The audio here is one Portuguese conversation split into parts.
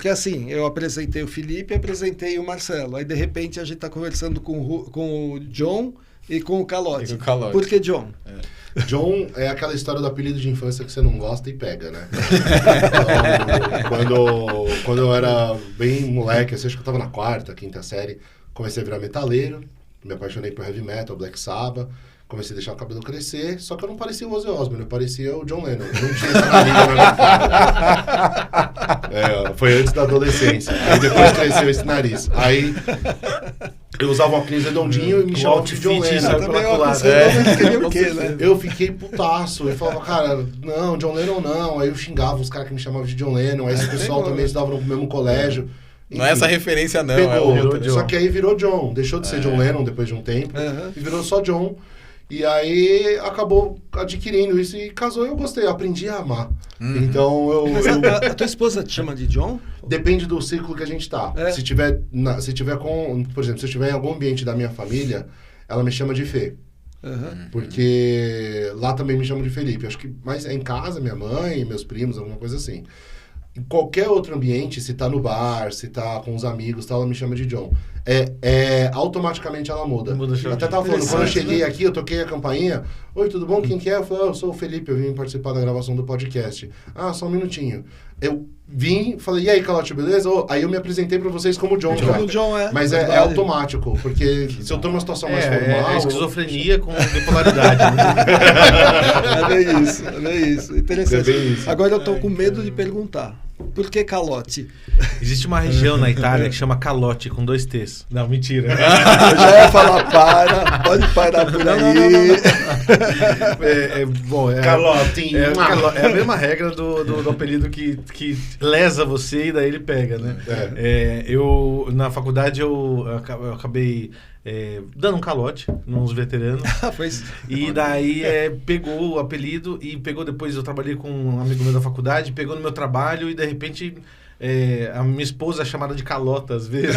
Porque assim, eu apresentei o Felipe e apresentei o Marcelo. Aí, de repente, a gente está conversando com o John e com o Calote. Por que John? John é aquela história do apelido de infância que você não gosta e pega, né? Quando eu era bem moleque, assim, acho que eu tava na 4ª, 5ª série, comecei a virar metaleiro, me apaixonei por heavy metal, Black Sabbath, comecei a deixar o cabelo crescer, só que eu não parecia o Ozzy Osbourne, eu parecia o John Lennon. Não tinha essa nariz na minha cara. Foi antes da adolescência. Aí depois cresceu esse nariz. Aí eu usava um óculos redondinho e me chamava de John Lennon. Eu fiquei putaço. Eu falava, cara, não, John Lennon não. Aí eu xingava os caras que me chamavam de John Lennon. Aí esse pessoal também estudava no mesmo colégio. Enfim, não é essa referência não, pegou, só que aí virou John. Deixou de ser John Lennon depois de um tempo e virou só John. E aí acabou adquirindo isso e casou e eu gostei, eu aprendi a amar. Então Mas a tua esposa te chama de John? Depende do ciclo que a gente tá. Se tiver com, por exemplo, se eu estiver em algum ambiente da minha família, ela me chama de Fê. Porque lá também me chamam de Felipe. Acho que mais é em casa, minha mãe, meus primos, alguma coisa assim. Em qualquer outro ambiente, se tá no bar, se tá com os amigos, ela me chama de John. Automaticamente ela muda. Eu até tava falando, quando eu cheguei aqui, eu toquei a campainha. Oi, tudo bom? Quem que é? Eu falei, eu sou o Felipe, eu vim participar da gravação do podcast. Ah, só um minutinho. Eu vim, falei, e aí, Calote, beleza? Aí eu me apresentei pra vocês como John. Como John, Mas é automático, porque se eu tô numa situação mais formal... É esquizofrenia com bipolaridade. É bem isso. Interessante. É bem isso. Agora eu tô com medo de perguntar. Por que Calote? Existe uma região na Itália que chama Calote, com 2 T's. Não, mentira. Eu já ia falar, pode parar por aí. Calote. É a mesma regra do apelido que lesa você e daí ele pega, né? Eu, na faculdade, eu acabei dando um calote nos veteranos. E daí pegou o apelido e pegou depois, eu trabalhei com um amigo meu da faculdade, pegou no meu trabalho e de repente... a minha esposa é chamada de Calota às vezes.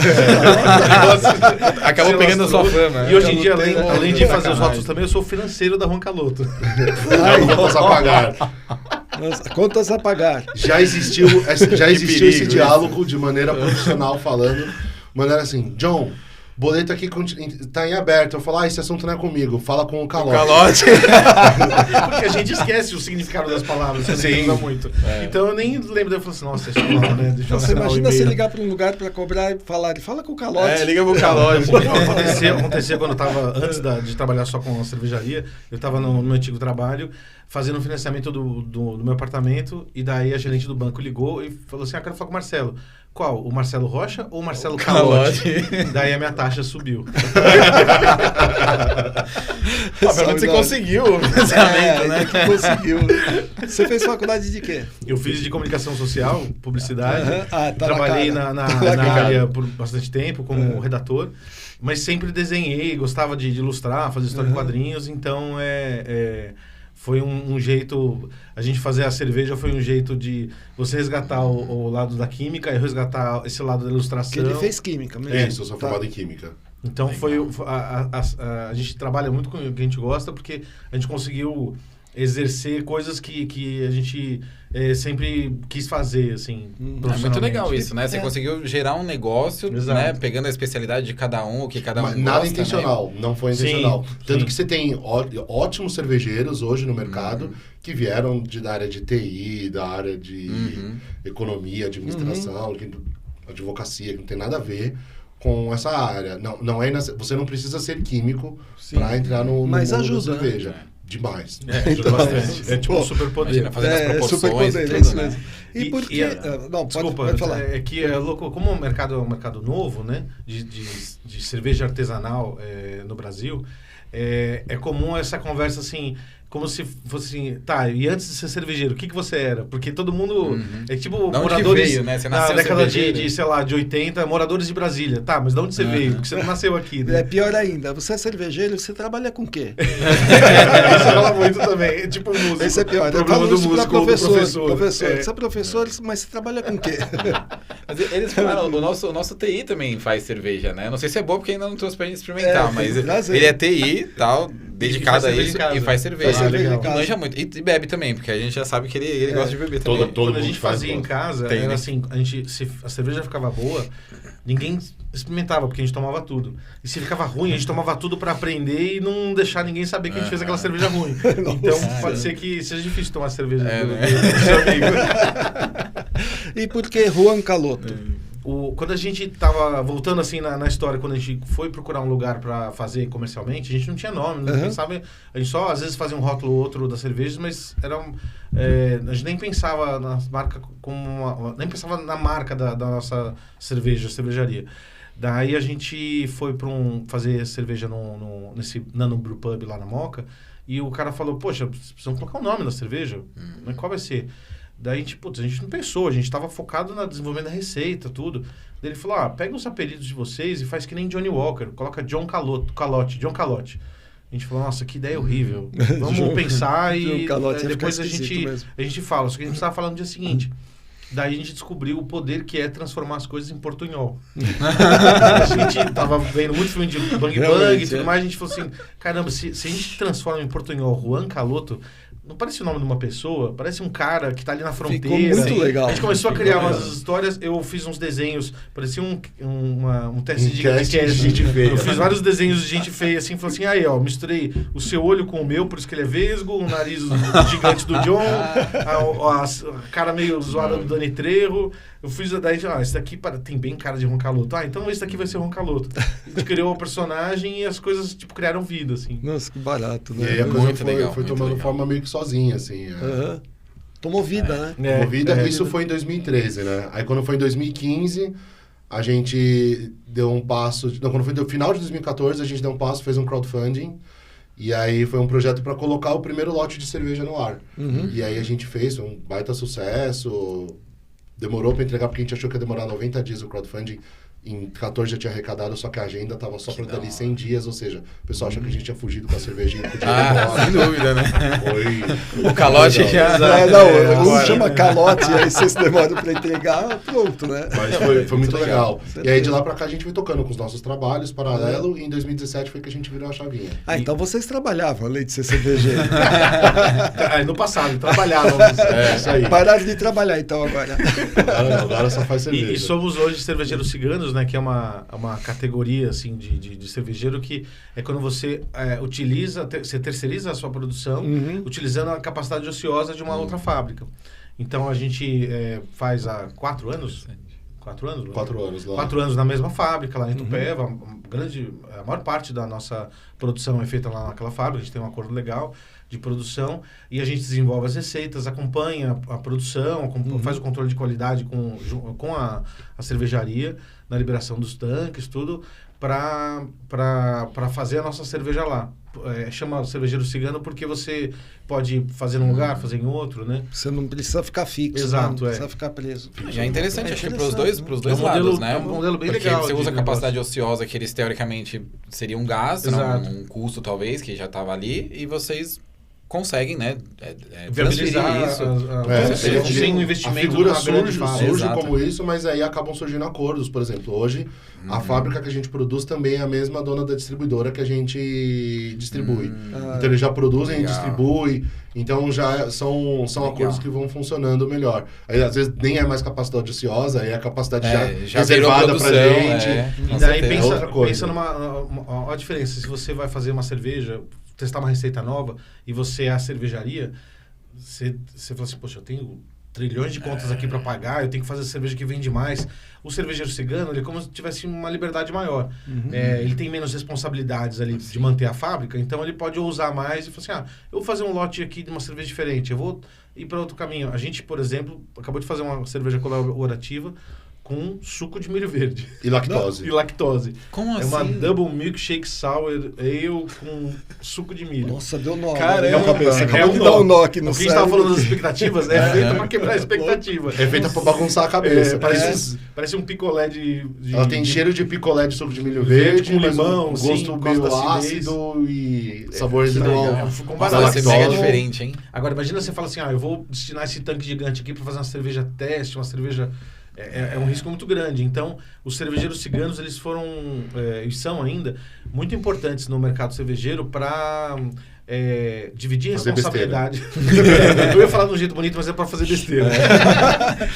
Acabou pegando a sua fama. E hoje em dia, além de fazer os rótulos também, eu sou o financeiro da Juan Caloto. Contas a pagar. Contas a pagar. Já existiu esse diálogo de maneira profissional falando. Maneira assim, John, boleto aqui tá em aberto. Eu falo, esse assunto não é comigo. Fala com o Calote. Porque a gente esquece o significado das palavras. Você usa muito. Então eu nem lembro. Eu falo assim, nossa, deixa eu falar, né? Você imagina você ligar para um lugar para cobrar e falar, fala com o Calote. Liga pro Calote. Acontecia quando eu tava, antes de trabalhar só com a cervejaria, eu tava no meu antigo trabalho, fazendo o financiamento do meu apartamento, e daí a gerente do banco ligou e falou assim, quero falar com o Marcelo. Qual? O Marcelo Rocha ou o Marcelo Calote? Daí a minha taxa subiu. Pelo menos você conseguiu o financiamento, né? Conseguiu. Você fez faculdade de quê? Eu fiz de comunicação social, publicidade. Trabalhei na área por bastante tempo como redator, mas sempre desenhei, gostava de ilustrar, fazer história em quadrinhos, então foi um jeito... A gente fazer a cerveja foi um jeito de você resgatar o lado da química e resgatar esse lado da ilustração. Que ele fez química mesmo. Isso, eu sou formado em química. Então a gente trabalha muito com o que a gente gosta, porque a gente conseguiu exercer coisas que a gente sempre quis fazer, assim, É muito legal isso, né? Você conseguiu gerar um negócio, né? Pegando a especialidade de cada um, o que cada um gosta. Nada intencional, né? não foi intencional. Tanto que você tem ótimos cervejeiros hoje no mercado que vieram da área de TI, da área de economia, administração, advocacia, que não tem nada a ver com essa área. Você não precisa ser químico para entrar no mundo da cerveja. Né? Demais. Ajuda bastante. É tipo um superpoder. Fazendo as proporções superpoder, tudo, é isso né? mesmo. E por que... Não, desculpa, pode falar. É que é louco, como o mercado é um mercado novo, né? De cerveja artesanal no Brasil, é comum essa conversa assim... Como se fosse assim, e antes de ser cervejeiro, o que você era? Porque todo mundo é tipo moradores veio, né? Você na nasceu década sei lá, de 80, moradores de Brasília. Tá, mas de onde você veio? Porque você não nasceu aqui, né? É pior ainda, você é cervejeiro, você trabalha com o quê? Isso rola muito também, é tipo músico. Esse é pior, o problema do músico, professor. Você é professor, mas você trabalha com o quê? Mas eles falaram, o nosso TI também faz cerveja, né? Não sei se é bom porque ainda não trouxe pra gente experimentar, mas ele é TI e tal... dedicada a isso e faz cerveja. Legal. E manja muito. E bebe também, porque a gente já sabe que ele gosta de beber também. Quando a gente fazia em casa, era assim, se a cerveja ficava boa, ninguém experimentava, porque a gente tomava tudo. E se ficava ruim, a gente tomava tudo pra aprender e não deixar ninguém saber que a gente fez aquela cerveja ruim. Então pode ser que seja difícil tomar cerveja do seu amigo. E por que Juan Caloto? Quando a gente tava voltando assim na história, quando a gente foi procurar um lugar para fazer comercialmente, a gente não tinha nome, não pensava, a gente só às vezes fazia um rótulo ou outro das cervejas, mas a gente nem pensava nas marcas nem pensava na marca da nossa cervejaria. Daí a gente foi para fazer cerveja nesse Nano Brew Pub lá na Moca, e o cara falou, poxa, precisamos colocar um nome na cerveja, mas qual vai ser? Daí, a gente não pensou, a gente estava focado no desenvolvimento da receita, tudo. Daí ele falou, pega os apelidos de vocês e faz que nem Johnny Walker, coloca John Calote. A gente falou, nossa, que ideia horrível. Vamos pensar e depois a gente fala. Só que a gente estava falando no dia seguinte. Daí a gente descobriu o poder que é transformar as coisas em portunhol. A gente tava vendo muito filme de Bang Bang e tudo mais, a gente falou assim, caramba, se a gente transforma em portunhol Juan Caloto, não parece o nome de uma pessoa, parece um cara que tá ali na fronteira. Ficou muito legal. A gente começou a criar umas histórias, eu fiz uns desenhos, parecia um teste de gente feia. Eu fiz vários desenhos de gente feia, assim, falei assim, aí ó, misturei o seu olho com o meu, por isso que ele é vesgo, o nariz gigante do John, a cara meio zoada do Dani Trejo. Eu fiz daí, esse daqui tem bem cara de Juan Caloto. Então esse daqui vai ser Juan Caloto. A gente criou o personagem e as coisas, criaram vida, assim. Nossa, que barato, né? E aí a coisa foi tomando forma meio que sozinha, assim. Tomou vida, né? Tomou vida. Isso foi em 2013, né? Aí quando foi em 2015, a gente deu um passo... quando foi no final de 2014, a gente deu um passo, fez um crowdfunding. E aí foi um projeto para colocar o primeiro lote de cerveja no ar. E aí a gente fez, foi um baita sucesso... Demorou para entregar, porque a gente achou que ia demorar 90 dias o crowdfunding. Em 14 já tinha arrecadado, só que a agenda estava só para dali 100 dias, ou seja, o pessoal achou que a gente tinha fugido com a cervejinha. Sem dúvida, né? Foi o calote já... Um chama calote, aí vocês demoram para entregar, pronto, né? Mas foi muito legal. E aí de lá para cá a gente foi tocando com os nossos trabalhos, paralelo, e em 2017 foi que a gente virou a chavinha. Então vocês trabalhavam, além de ser cervejeiro. No passado, trabalhávamos. Isso aí. Pararam de trabalhar então agora. Agora só faz cerveja. E somos hoje cervejeiros ciganos, né, que é uma categoria assim, de cervejeiro que é quando você você terceiriza a sua produção utilizando a capacidade ociosa de uma outra fábrica. Então a gente faz há 4 anos... 4 anos? 4 anos lá. 4 anos na mesma fábrica, lá em Itupeva. A maior parte da nossa produção é feita lá naquela fábrica, a gente tem um acordo legal de produção e a gente desenvolve as receitas, acompanha a produção, faz o controle de qualidade com a cervejaria, na liberação dos tanques, tudo, para fazer a nossa cerveja lá. Chama cervejeiro cigano porque você pode fazer num lugar, fazer em outro, né? Você não precisa ficar fixo, não precisa ficar preso. E é interessante, acho que para os dois lados, né? É um modelo bem porque legal. Porque você usa a capacidade ociosa, que eles teoricamente seria um gasto, um custo talvez, que já estava ali, e vocês conseguem, né, viabilizar isso. Sem um investimento. A figura surge como isso, mas aí acabam surgindo acordos. Por exemplo, hoje, a fábrica que a gente produz também é a mesma dona da distribuidora que a gente distribui. Então, eles já produzem e distribuem. Então, já são acordos que vão funcionando melhor. Aí, às vezes, nem é mais capacidade ociosa, aí é a capacidade já reservada pra gente. E daí, pensa numa diferença. Se você vai fazer uma cerveja, testar uma receita nova, e você é a cervejaria, você fala assim, poxa, eu tenho trilhões de contas aqui para pagar, eu tenho que fazer cerveja que vende mais. O cervejeiro cigano, ele é como se tivesse uma liberdade maior. Ele tem menos responsabilidades ali de manter a fábrica, então ele pode ousar mais e falar assim, eu vou fazer um lote aqui de uma cerveja diferente, eu vou ir para outro caminho. A gente, por exemplo, acabou de fazer uma cerveja colaborativa com suco de milho verde. E lactose. Como assim? É uma Double Milkshake Sour Ale com suco de milho. Nossa, deu nó. Caramba, acabou de dar um nó aqui no céu. O que a gente tava falando das expectativas é feita pra quebrar a expectativa. É feita pra bagunçar a cabeça. Parece um picolé de... Ela tem cheiro de picolé de suco de milho verde, com limão, gosto meio ácido e sabor residual. Vai ser mega diferente, hein? Agora, imagina você fala assim, eu vou destinar esse tanque gigante aqui pra fazer uma cerveja teste, uma cerveja... é um risco muito grande. Então, os cervejeiros ciganos, eles foram, e são ainda, muito importantes no mercado cervejeiro para dividir a responsabilidade. Eu ia falar de um jeito bonito, mas é para fazer besteira.